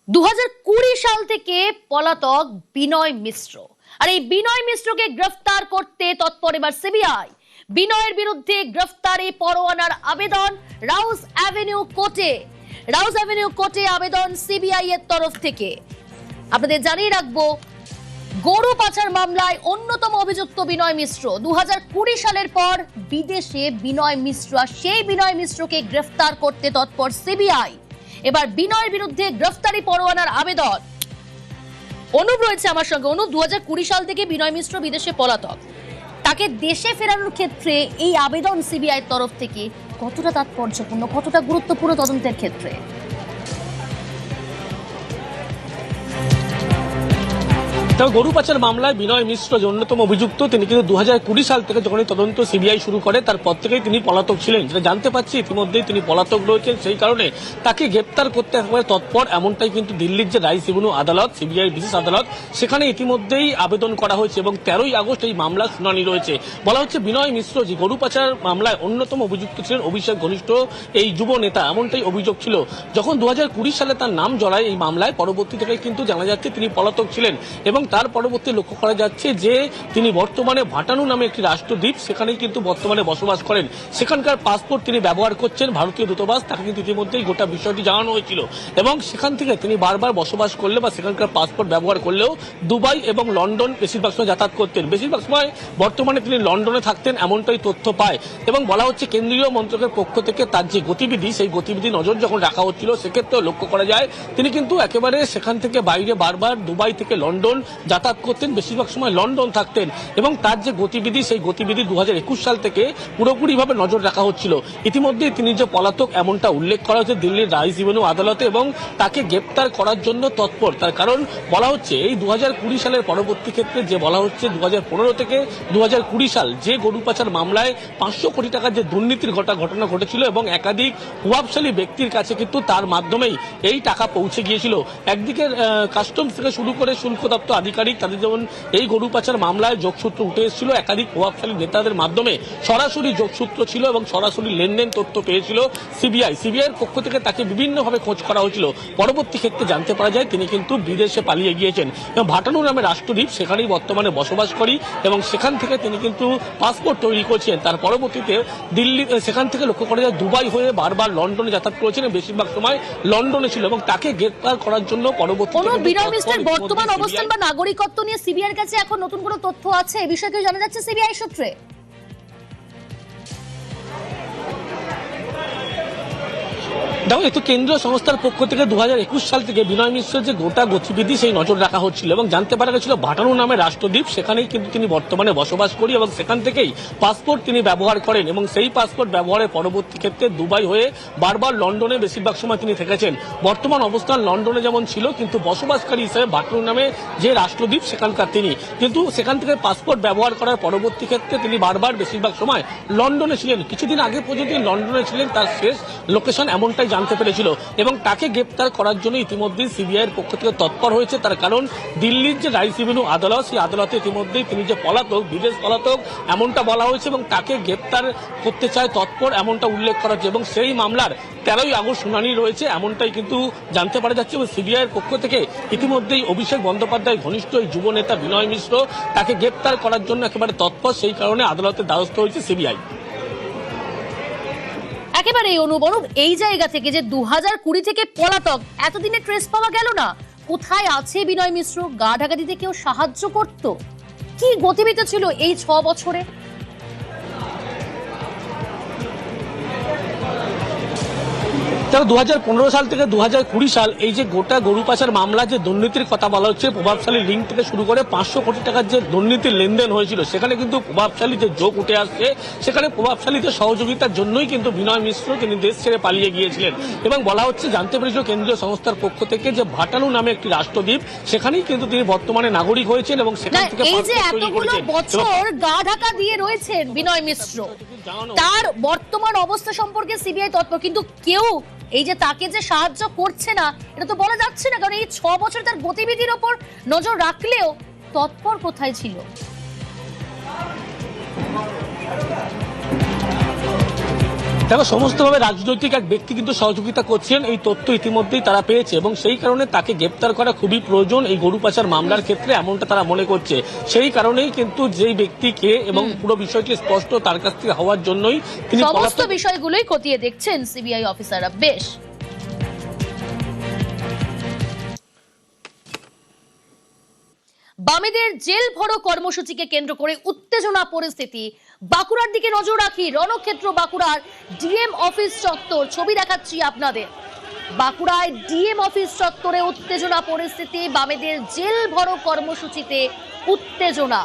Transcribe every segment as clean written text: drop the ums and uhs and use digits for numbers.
2020 সাল থেকে পলাতক বিনয় মিশ্র। আর এই বিনয় মিশ্রকে গ্রেফতার করতে তৎপর এবার সিবিআই। বিনয়ের বিরুদ্ধে গ্রেফতারি পরোয়ানার আবেদন রাউস অ্যাভিনিউ কোর্টে আবেদন সিবিআই এর তরফ থেকে। আপনাদের জানিয়ে রাখবো, গরু পাচার মামলায় অন্যতম অভিযুক্ত বিনয় মিশ্র 2020 সালের পর বিদেশে বিনয় মিশ্র, সেই বিনয় মিশ্রকে গ্রেফতার করতে তৎপর সিবিআই। এবার বিনয়ের বিরুদ্ধে গ্রেফতারি পরোয়ানার আবেদন। অনুপ রয়েছে আমার সঙ্গে। অনুপ, 2020 সাল থেকে বিনয় মিশ্র বিদেশে পলাতক, তাকে দেশে ফেরানোর ক্ষেত্রে এই আবেদন সিবিআই তরফ থেকে কতটা তাৎপর্যপূর্ণ, কতটা গুরুত্বপূর্ণ তদন্তের ক্ষেত্রে? গরু পাচার মামলায় বিনয় মিশ্র যে অন্যতম অভিযুক্ত, তিনি কিন্তু 2020 সাল থেকে যখন তদন্ত সিবিআই শুরু করে তারপর থেকেই তিনি পলাতক ছিলেন। যেটা জানতে পারছি ইতিমধ্যেই তিনি পলাতক রয়েছেন, সেই কারণে তাকে গ্রেপ্তার করতে একেবারে তৎপর, এমনটাই কিন্তু দিল্লির যে রাইস এভিনিউ আদালত, সিবিআই বিশেষ আদালত, সেখানে ইতিমধ্যেই আবেদন করা হয়েছে এবং 13ই আগস্ট এই মামলার শুনানি রয়েছে। বলা হচ্ছে বিনয় মিশ্র যে গরু পাচার মামলায় অন্যতম অভিযুক্ত ছিলেন, অভিষেক ঘনিষ্ঠ এই যুব নেতা, এমনটাই অভিযোগ ছিল। যখন 2020 সালে তার নাম জড়ায় এই মামলায়, পরবর্তী থেকে কিন্তু জানা যাচ্ছে তিনি পলাতক ছিলেন এবং তার পরবর্তী লক্ষ্য করা যাচ্ছে যে তিনি বর্তমানে ভাটানু নামে একটি রাষ্ট্রদ্বীপ, সেখানেই কিন্তু বর্তমানে বসবাস করেন। সেখানকার পাসপোর্ট তিনি ব্যবহার করছেন, ভারতীয় দূতাবাস তাকে কিন্তু ইতিমধ্যেই গোটা বিষয়টি জানানো হয়েছিল এবং সেখান থেকে তিনি বারবার বসবাস করলে বা সেখানকার পাসপোর্ট ব্যবহার করলেও দুবাই এবং লন্ডন বেশিরভাগ সময় যাতায়াত করতেন। বেশিরভাগ সময় বর্তমানে তিনি লন্ডনে থাকতেন, এমনটাই তথ্য পায় এবং বলা হচ্ছে কেন্দ্রীয় মন্ত্রকের পক্ষ থেকে তার যে গতিবিধি, সেই গতিবিধি নজর যখন রাখা হচ্ছিল, সেক্ষেত্রেও লক্ষ্য করা যায় তিনি কিন্তু একেবারে সেখান থেকে বাইরে বারবার দুবাই থেকে লন্ডন যাতায়াত করতেন, বেশিরভাগ সময় লন্ডন থাকতেন এবং তার যে গতিবিধি, সেই গতিবিধি 2021 সাল থেকে পুরোপুরিভাবে নজর রাখা হচ্ছিল। ইতিমধ্যেই তিনি যে পলাতক এমনটা উল্লেখ করা হচ্ছে দিল্লির রাইস এভিনিউ আদালতে এবং তাকে গ্রেপ্তার করার জন্য তৎপর। তার কারণ বলা হচ্ছে এই 2020 সালের পরবর্তী ক্ষেত্রে যে বলা হচ্ছে 2015 থেকে 2020 সাল যে গরু পাচার মামলায় 500 কোটি টাকার যে দুর্নীতির ঘটনা ঘটেছিল এবং একাধিক প্রভাবশালী ব্যক্তির কাছে কিন্তু তার মাধ্যমেই এই টাকা পৌঁছে গিয়েছিল। একদিকে কাস্টমস থেকে শুরু করে শুল্ক দপ্তর আধিকারিক, তাদের যেমন এই গরু পাচার মামলায় যোগসূত্র উঠে এসেছিল, একাধিক প্রভাবশালী নেতাদের মাধ্যমে সরাসরি যোগসূত্র ছিল এবং সরাসরি লেনদেন তথ্য পেয়েছিল সিবিআইয়ের পক্ষ থেকে তাকে বিভিন্নভাবে খোঁজ করা হয়েছিল। পরবর্তী ক্ষেত্রে জানতে পারা যায় তিনি কিন্তু বিদেশে পালিয়ে গিয়েছেন এবং ভাটানু নামে রাষ্ট্রদ্বীপ, সেখানেই বর্তমানে বসবাস করি এবং সেখান থেকে তিনি কিন্তু পাসপোর্ট তৈরি করছেন। তার পরবর্তীতে দিল্লি, সেখান থেকে লক্ষ্য করা যায় দুবাই হয়ে বারবার লন্ডনে যাতায়াত করেছেন, বেশিরভাগ সময় লন্ডনে ছিল এবং তাকে গ্রেপ্তার করার জন্য পরবর্তীতে বিনয় মিশ্রের বর্তমান অবস্থান বা নাগরিকত্ব নিয়ে সিবিআইয়ের কাছে এখন নতুন কোনো তথ্য আছে? এই বিষয়ে কি জানা যাচ্ছে সিবিআই সূত্রে? দেখো, এই তো কেন্দ্রীয় সংস্থার পক্ষ থেকে 2021 সাল থেকে বিনয় মিশ্রের যে গোটা গতিবিধি, সেই নজর রাখা হচ্ছিল এবং জানতে পারা গেছিল ভাটানু নামে রাষ্ট্রদ্বীপ, সেখানেই কিন্তু তিনি বর্তমানে বসবাস করি এবং সেখান থেকেই পাসপোর্ট তিনি ব্যবহার করেন এবং সেই পাসপোর্ট ব্যবহারের পরবর্তী ক্ষেত্রে দুবাই হয়ে বারবার লন্ডনে বেশিরভাগ সময় তিনি থেকেছেন। বর্তমান অবস্থান লন্ডনে যেমন ছিল, কিন্তু বসবাসকারী হিসেবে ভাটানু নামে যে রাষ্ট্রদ্বীপ সেখানকার তিনি, কিন্তু সেখান থেকে পাসপোর্ট ব্যবহার করার পরবর্তী ক্ষেত্রে তিনি বারবার বেশিরভাগ সময় লন্ডনে ছিলেন। কিছুদিন আগে পর্যন্ত লন্ডনে ছিলেন, তার শেষ লোকেশন এমনটাই জানতে পেরেছিল এবং তাকে গ্রেপ্তার করার জন্য ইতিমধ্যেই সিবিআইয়ের পক্ষ থেকে তৎপর হয়েছে। তার কারণ দিল্লির যে রাইস এভিনিউ আদালত, সেই আদালতে ইতিমধ্যেই তিনি যে পলাতক, বিদেশ পলাতক এমনটা বলা হয়েছে এবং তাকে গ্রেপ্তার করতে চায় তৎপর, এমনটা উল্লেখ করা হচ্ছে এবং সেই মামলার 13ই আগস্ট শুনানি রয়েছে, এমনটাই কিন্তু জানতে পারা যাচ্ছে। এবং সিবিআইয়ের পক্ষ থেকে ইতিমধ্যেই অভিষেক বন্দ্যোপাধ্যায় ঘনিষ্ঠ এই যুব নেতা বিনয় মিশ্র, তাকে গ্রেপ্তার করার জন্য একেবারে তৎপর, সেই কারণে আদালতের দ্বারস্থ হয়েছে সিবিআই। একেবারে অনুপ, এই জায়গা থেকে যে 2020 থেকে পলাতক, এতদিনে ট্রেস পাওয়া গেল না, কোথায় আছে বিনয় মিশ্র? গা ঢাকা দিতে কেউ সাহায্য করত? কি গতিবিধি ছিল এই 6 বছরে? তাহলে 2015 সাল থেকে 2020 সাল এই যে গোটা গরু পাচার মামলা, যে দুর্নীতির কথা বলা হচ্ছে, প্রভাবশালী লিঙ্ক থেকে শুরু করে 500 কোটি টাকার যে দুর্নীতির লেনদেন হয়েছিল, সেখানে কিন্তু প্রভাবশালী যে যোগ উঠে আসছে, সেখানে প্রভাবশালীদের সহযোগিতার জন্যই কিন্তু বিনয় মিশ্র তিনি দেশ ছেড়ে পালিয়ে গিয়েছিলেন এবং বলা হচ্ছে জানতে পেরেছিল কেন্দ্রীয় সংস্থার পক্ষ থেকে যে ভাটানু নামে একটি রাষ্ট্রদ্বীপ, সেখানেই কিন্তু তিনি বর্তমানে নাগরিক হয়েছেন এবং সেখান থেকে এই যে এতগুলো বছর গা ঢাকা দিয়ে রয়েছেন বিনয় মিশ্র, তার বর্তমান অবস্থা সম্পর্কে সিবিআই তৎপর, কিন্তু কেউ এই যে তাকে যে সাহায্য করছে না, এটা তো বলা যাচ্ছে না, কারণ এই 6 বছর তার গতিবিধির ওপর নজর রাখলেও তৎপর কোথায় ছিল? দেখো, সমস্তভাবে রাজনৈতিক এক ব্যক্তি কিন্তু সহযোগিতা করছেন, এই তথ্য ইতিমধ্যেই তারা পেয়েছে এবং সেই কারণে তাকে গ্রেপ্তার করা খুবই প্রয়োজন এই গরু পাচার মামলার ক্ষেত্রে, এমনটা তারা মনে করছে। সেই কারণেই কিন্তু যেই ব্যক্তিকে এবং পুরো বিষয়টি স্পষ্ট তার কাছ থেকে হওয়ার জন্যই তিনি সমস্ত বিষয়গুলোই খতিয়ে দেখছেন সিবিআই অফিসাররা। বেশ, বামেদের জেল ভরো কর্মসূচিকে কেন্দ্র করে উত্তেজনা পরিস্থিতি। বাঁকুড়ার দিকে নজর রাখি, রণক্ষেত্র বাঁকুড়ার ডিএম অফিস চত্বর, ছবি দেখাচ্ছি আপনাদের। বাঁকুড়ায় ডিএম অফিস চত্বরে উত্তেজনা পরিস্থিতি, বামেদের জেল ভরো কর্মসূচিতে উত্তেজনা।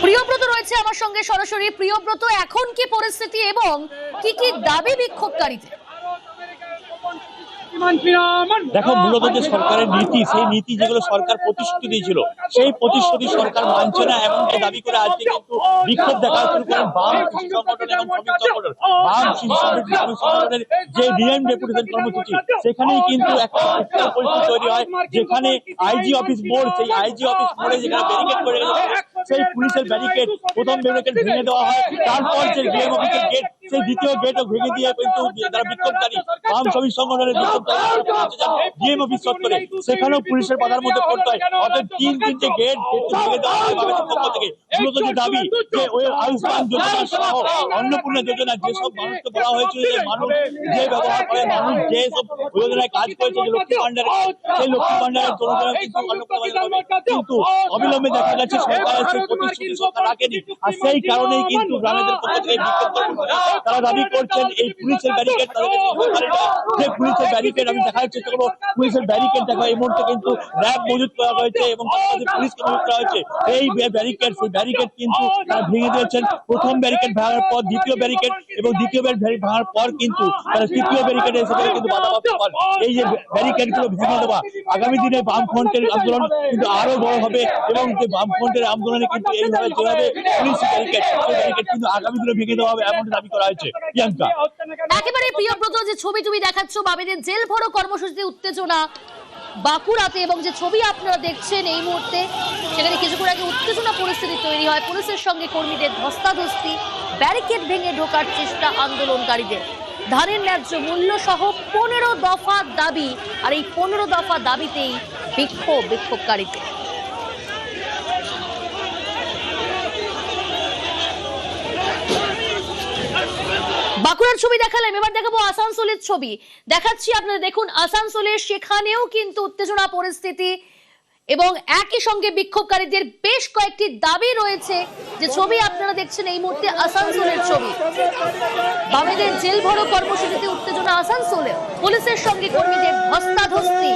প্রিয়ব্রত রয়েছে আমার সঙ্গে সরাসরি। প্রিয়ব্রত, এখন কি পরিস্থিতি এবং কি কি দাবি বিক্ষোভকারীদের? দেখো, মূলত যে সরকারের নীতি, সেই নীতি যেগুলো সরকার প্রতিশ্রুতি দিয়েছিল, সেই প্রতিশ্রুতি সরকার মানছে না, এমনকি দাবি করে আজকে কিন্তু বিক্ষোভ দেখা শুরু করেন বাম কৃষি সংগঠন এবং শ্রমিক সংগঠন। বাম কৃষি সংগঠনের যে ডিএম ডেপুটেশন কর্মসূচি, সেখানেই কিন্তু একটা পরিস্থিতি তৈরি হয়, যেখানে আইজি অফিস মোড়, সেই আইজি অফিস মোড়ে যেখানে ব্যারিকেড করে গেছে, সেই পুলিশের ব্যারিকেড, প্রথম ব্যারিকেড ভেঙে দেওয়া হয়, তারপর যে ডিএম অফিসের গেট, সেই দ্বিতীয় গেটও ভেঙে দিয়ে কিন্তু যারা বিক্ষোভকারী বাম শ্রমিক সংগঠনের ডিএম অফিস চত্বরে, সেখানেও পুলিশের বাধার মধ্যে পড়তে হয়। অর্থাৎ তিনটে গেট ভেঙে দেওয়া হয় বামেদের পক্ষ থেকে। মূলত যে দাবি, যে ওই আয়ুষ্মান যোজনা সহ অন্নপূর্ণা যোজনা, যেসব মানুষকে বলা হয়েছিল যে মানুষ যে ব্যবহার করে, মানুষ যে সব যোজনায় কাজ করেছে, যে লক্ষ্মী ভান্ডারে, সেই লক্ষ্মী ভান্ডারের যোজনা কিন্তু অবিলম্বে দেখা যাচ্ছে সরকারের সেই প্রতিশ্রুতি সরকার রাখেনি। আর সেই কারণেই কিন্তু গ্রামেদের পক্ষ থেকে বিক্ষোভ তারা দাবি করছেন এই পুলিশের ব্যারিকেড, যে পুলিশের ব্যারিকেড আমি দেখার চেষ্টা করবো। পুলিশের ব্যারিকেড দেখো, এই মুহূর্তে কিন্তু র্যাব মজুত করা হয়েছে এবং পুলিশকে মজুত করা হয়েছে। এই ব্যারিকেড, সেই ব্যারিকেড কিন্তু তারা ভেঙে দিয়েছেন। প্রথম ব্যারিকেড ভাঙার পর দ্বিতীয় ব্যারিকেড, এবং দ্বিতীয় ব্যারিকেড ভাঙার পর কিন্তু তারা তৃতীয় ব্যারিকেডে এসে কিন্তু বাধাপ্রাপ্ত হন। এই যে ব্যারিকেড গুলো ভেঙে দেওয়া, আগামী দিনে বামফ্রন্টের আন্দোলন কিন্তু আরো বড় হবে এবং যে বামফ্রন্টের আন্দোলনে কিন্তু এইভাবে যেভাবে পুলিশ ব্যারিকেড, সেই ব্যারিকেড কিন্তু আগামী দিনে ভেঙে দেওয়া হবে, এমন দাবি করা হয়েছে। প্রিয়াঙ্কা, একেবারে প্রিয়ব্রত, যে ছবি তুমি দেখাচ্ছ বামেদের জেল ভরো কর্মসূচিতে উত্তেজনা বাঁকুড়াতে, এবং যে ছবি আপনারা দেখছেন এই মুহূর্তে, সেখানে কিছুক্ষণ আগে উত্তেজনা পরিস্থিতি তৈরি হয়, পুলিশের সঙ্গে কর্মীদের ধস্তাধস্তি, ব্যারিকেড ভেঙে ঢোকার চেষ্টা আন্দোলনকারীদের। ধানের ন্যায্য মূল্য সহ 15 দফা দাবি, আর এই 15 দফা দাবিতেই বিক্ষোভকারীদের। বাঁকুড়ার ছবি দেখালাম, এবার দেখাবো আসানসোলের ছবি। দেখাচ্ছি আপনারা দেখুন, আসানসোলের সেখানেও কিন্তু উত্তেজনা পরিস্থিতি এবং একই সঙ্গে বিক্ষোভকারীদের বেশ কয়েকটি দাবি রয়েছে। যে ছবি আপনারা দেখছেন এই মুহূর্তে আসানসোলের ছবি, বামেদের জেল ভরো কর্মসূচিতে উত্তেজনা আসানসোলে, পুলিশের সঙ্গে কর্মীদের ধস্তাধস্তি।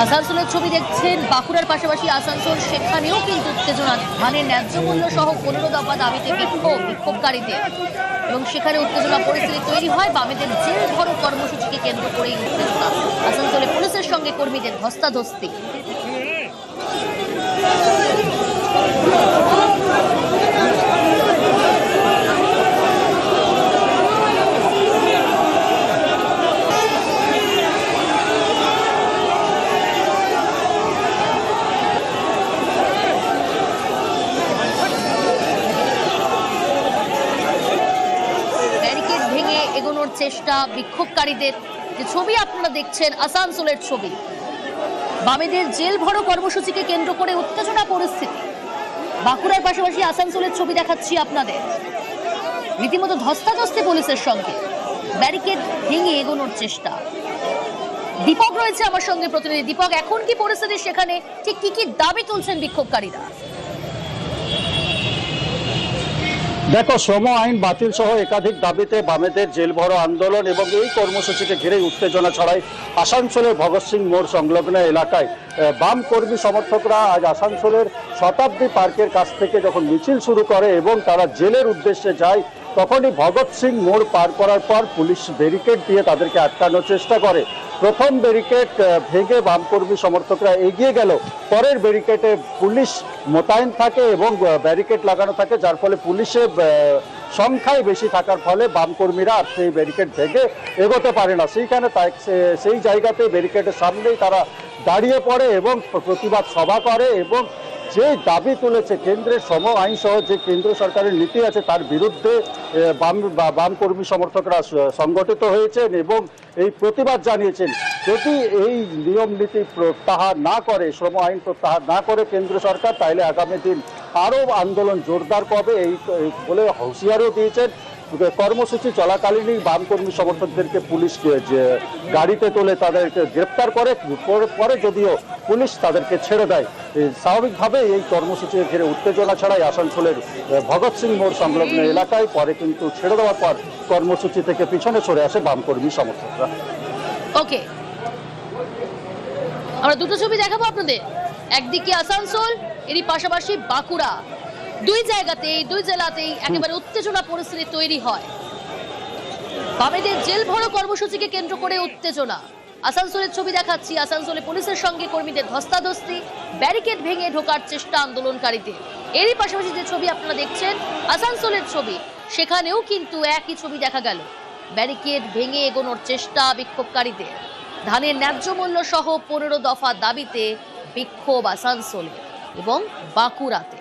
আসানসোলের ছবি দেখছেন, বাঁকুড়ার পাশাপাশি আসানসোল, সেখানেও কিন্তু উত্তেজনা, ধানের ন্যায্য মূল্য সহ 15 দফা দাবিতে বিক্ষোভকারীদের, এবং সেখানে উত্তেজনা পরিস্থিতি তৈরি হয়। বামেদের জেল ভরো কর্মসূচিকে কেন্দ্র করেই উত্তেজনা, আসানসোলে পুলিশের সঙ্গে কর্মীদের ধস্তাধস্তি। এগোনোর চেষ্টা বিক্ষোভকারীদের। যে ছবি আপনারা দেখছেন আসানসোলের ছবি, বামেদের জেল ভরো কর্মসূচিকে কেন্দ্র করে উত্তেজনা পরিস্থিতি। বাঁকুড়ার পাশাপাশি আসানসোলের ছবি দেখাচ্ছি আপনাদের, রীতিমতো ধস্তাধস্তি পুলিশের সঙ্গে, ব্যারিকেড ভেঙে এগোনোর চেষ্টা। দীপক রয়েছে আমার সঙ্গে, প্রতিনিধি দীপক, এখন কি পরিস্থিতি সেখানে, ঠিক কি কি দাবি তুলছেন বিক্ষোভকারীরা? দেখো, শ্রম আইন বাতিল সহ একাধিক দাবিতে বামেদের জেল ভরো আন্দোলন এবং এই কর্মসূচিকে ঘিরে উত্তেজনা ছড়ায় আসানসোলের ভগৎ সিং মোড় সংলগ্ন এলাকায়। বাম কর্মী সমর্থকরা আজ আসানসোলের শতাব্দী পার্কের কাছ থেকে যখন মিছিল শুরু করে এবং তারা জেলের উদ্দেশ্যে যায়, তখনই ভগৎ সিং মোড় পার করার পর পুলিশ ব্যারিকেড দিয়ে তাদেরকে আটকানোর চেষ্টা করে। প্রথম ব্যারিকেড ভেঙে বামকর্মী সমর্থকরা এগিয়ে গেল, পরের ব্যারিকেডে পুলিশ মোতায়েন থাকে এবং ব্যারিকেড লাগানো থাকে, যার ফলে পুলিশের সংখ্যায় বেশি থাকার ফলে বামকর্মীরা আর সেই ব্যারিকেড ভেঙে এগোতে পারে না। সেইখানে সেই জায়গাতে ব্যারিকেডের সামনেই তারা দাঁড়িয়ে পড়ে এবং প্রতিবাদ সভা করে এবং যে দাবি তুলেছে কেন্দ্রের শ্রম আইন সহ যে কেন্দ্র সরকারের নীতি আছে তার বিরুদ্ধে বাম কর্মী সমর্থকরা সংগঠিত হয়েছেন এবং এই প্রতিবাদ জানিয়েছেন। যদি এই নিয়ম নীতি প্রত্যাহার না করে, শ্রম আইন প্রত্যাহার না করে কেন্দ্র সরকার, তাহলে আগামী দিন আরও আন্দোলন জোরদার করবে এই বলে হুঁশিয়ারিও দিয়েছেন। কর্মসূচি চলাকালীনই বাম কর্মী সমর্থকদেরকে পুলিশ গাড়িতে তোলে তাদেরকে গ্রেপ্তার করে, পরে যদিও পুলিশ তাদেরকে ছেড়ে দেয়। স্বাভাবিকভাবে এই কর্মসূচি ঘিরে উত্তেজনা ছড়ায় আসানসোলের ভগৎ সিং মোড় সংলগ্ন এলাকায়। পরে কিন্তু ছেড়ে দেওয়ার পর কর্মসূচি থেকে পিছনে সরে আসে বাম কর্মী সমর্থকরা। ওকে, আমরা দুটো ছবি দেখাবো আপনাদের, একদিকে আসানসোল, এরই পাশাপাশি বাঁকুড়া। দুই জায়গাতেই, দুই জেলাতেই একেবারে উত্তেজনা পরিস্থিতি তৈরি হয়। বামেদের জেল ভরো কর্মসূচিকে কেন্দ্র করে উত্তেজনা। আসানসোলের ছবি দেখাচ্ছি, আসানসোলে পুলিশের সঙ্গে কর্মীদের ধস্তাধস্তি, ব্যারিকেড ভেঙে ঢোকার চেষ্টা আন্দোলনকারীদের। এরই পাশাপাশি যে ছবি আপনারা দেখছেন আসানসোলের ছবি, সেখানেও কিন্তু একই ছবি দেখা গেল, ব্যারিকেড ভেঙে এগোনোর চেষ্টা বিক্ষোভকারীদের। ধানের ন্যায্য মূল্য সহ 15 দফা দাবিতে বিক্ষোভ আসানসোলে এবং বাঁকুড়াতে।